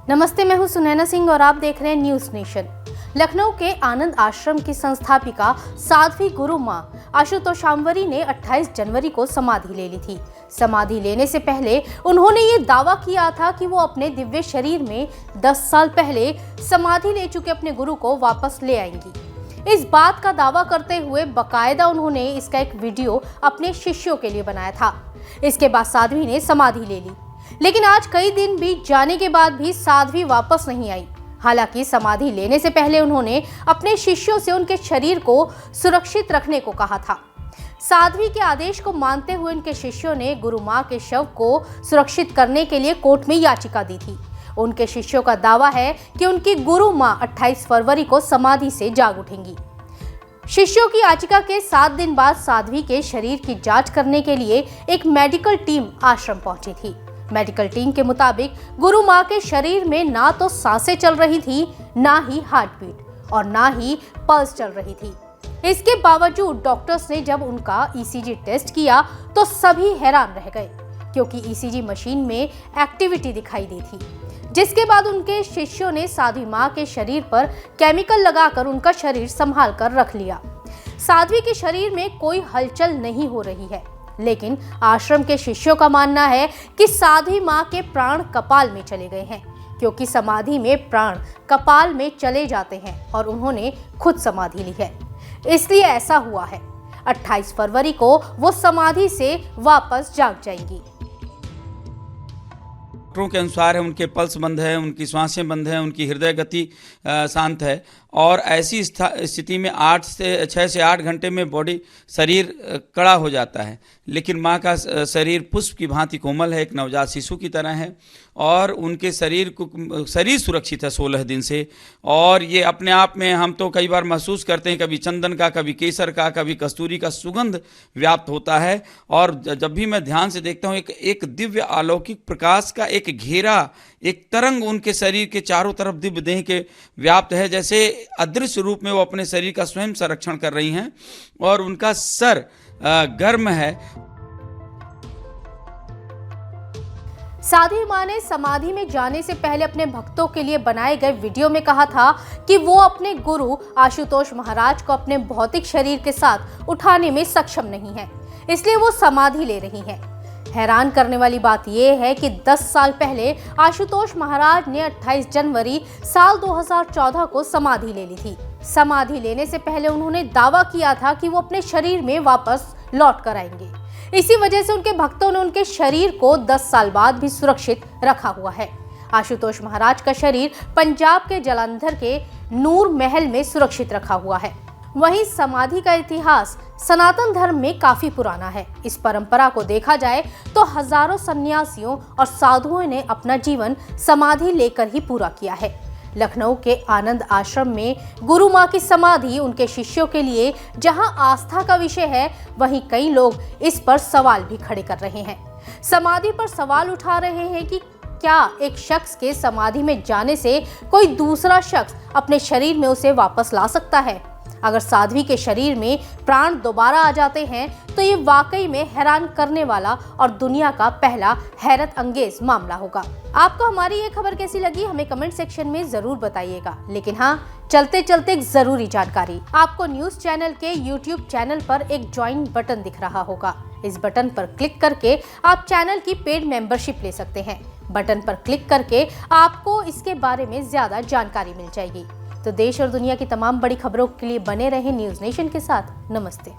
नमस्ते, मैं हूं सुनैना सिंह और आप देख रहे हैं न्यूज नेशन। लखनऊ के आनंद आश्रम की संस्थापिका साध्वी गुरु मां आशुतोषाम्वरी ने 28 जनवरी को समाधि ले ली थी। समाधि लेने से पहले उन्होंने ये दावा किया था कि वो अपने दिव्य शरीर में 10 साल पहले समाधि ले चुके अपने गुरु को वापस ले आएंगी। इस बात का दावा करते हुए बकायदा उन्होंने इसका एक वीडियो अपने शिष्यों के लिए बनाया था। इसके बाद साध्वी ने समाधि ले ली, लेकिन आज कई दिन बीत जाने के बाद भी साध्वी वापस नहीं आई। हालांकि समाधि लेने से पहले उन्होंने अपने शिष्यों से उनके शरीर को सुरक्षित रखने को कहा था। साध्वी के आदेश को मानते हुए उनके शिष्यों ने गुरु मां के शव को सुरक्षित करने के लिए कोर्ट में याचिका दी थी। उनके शिष्यों का दावा है कि उनकी गुरु मां 28 फरवरी को समाधि से जाग उठेंगी। शिष्यों की याचिका के 7 दिन बाद साध्वी के शरीर की जांच करने के लिए एक मेडिकल टीम आश्रम पहुंची थी। मेडिकल टीम के मुताबिक गुरु मां के शरीर में ना तो सांसें चल रही थी, ना ही हार्ट बीट और ना ही पल्स चल रही थी। इसके बावजूद डॉक्टर्स ने जब उनका ईसीजी टेस्ट किया तो सभी हैरान रह गए, क्योंकि ईसीजी मशीन में एक्टिविटी दिखाई दी थी। जिसके बाद उनके शिष्यों ने साध्वी मां के शरीर पर केमिकल लगाकर उनका शरीर संभाल कर रख लिया। साध्वी के शरीर में कोई हलचल नहीं हो रही है, लेकिन आश्रम के शिष्यों का मानना है कि साध्वी मां के प्राण कपाल में चले गए हैं, क्योंकि समाधि में प्राण कपाल में चले जाते हैं और उन्होंने खुद समाधि ली है, इसलिए ऐसा हुआ है। 28 फरवरी को वो समाधि से वापस जाग जाएंगी। डॉक्टरों के अनुसार है उनके पल्स बंद है, उनकी सांसें बंद हैं, उनकी हृदय गति शांत है और ऐसी स्थिति में 6 से 8 घंटे में बॉडी शरीर कड़ा हो जाता है। लेकिन माँ का शरीर पुष्प की भांति कोमल है, एक नवजात शिशु की तरह है और उनके शरीर सुरक्षित है 16 दिन से। और ये अपने आप में हम तो कई बार महसूस करते हैं, कभी चंदन का, कभी केसर का, कभी कस्तूरी का सुगंध व्याप्त होता है। और जब भी मैं ध्यान से देखता हूँ एक दिव्य अलौकिक प्रकाश का एक घेरा, एक तरंग उनके शरीर के चारों तरफ दिव्य देह के व्याप्त है, जैसे अदृश्य रूप में वो अपने शरीर का स्वयं संरक्षण कर रही हैं और उनका सर गर्म है। साध्वी मां ने समाधि में जाने से पहले अपने भक्तों के लिए बनाए गए वीडियो में कहा था कि वो अपने गुरु आशुतोष महाराज को अपने भौतिक शरीर के साथ उठाने में सक्षम नहीं है, इसलिए वो समाधि ले रही हैं। हैरान करने वाली बात यह है कि 10 साल पहले आशुतोष महाराज ने 28 जनवरी साल 2014 को समाधि ले ली थी। समाधि लेने से पहले उन्होंने दावा किया था कि वो अपने शरीर में वापस लौट कर आएंगे। इसी वजह से उनके भक्तों ने उनके शरीर को 10 साल बाद भी सुरक्षित रखा हुआ है। आशुतोष महाराज का शरीर पंजाब के जालंधर के नूर महल में सुरक्षित रखा हुआ है। वहीं समाधि का इतिहास सनातन धर्म में काफी पुराना है। इस परंपरा को देखा जाए तो हजारों सन्यासियों और साधुओं ने अपना जीवन समाधि लेकर ही पूरा किया है। लखनऊ के आनंद आश्रम में गुरु मां की समाधि उनके शिष्यों के लिए जहां आस्था का विषय है, वहीं कई लोग इस पर सवाल भी खड़े कर रहे हैं। समाधि पर सवाल उठा रहे हैं कि क्या एक शख्स के समाधि में जाने से कोई दूसरा शख्स अपने शरीर में उसे वापस ला सकता है? अगर साध्वी के शरीर में प्राण दोबारा आ जाते हैं तो ये वाकई में हैरान करने वाला और दुनिया का पहला हैरत अंगेज मामला होगा। आपको हमारी ये खबर कैसी लगी हमें कमेंट सेक्शन में जरूर बताइएगा। लेकिन हाँ, चलते चलते एक जरूरी जानकारी, आपको न्यूज चैनल के यूट्यूब चैनल पर एक ज्वाइन बटन दिख रहा होगा। इस बटन पर क्लिक करके आप चैनल की पेड मेंबरशिप ले सकते हैं। बटन पर क्लिक करके आपको इसके बारे में ज्यादा जानकारी मिल जाएगी। तो देश और दुनिया की तमाम बड़ी खबरों के लिए बने रहें न्यूज नेशन के साथ। नमस्ते।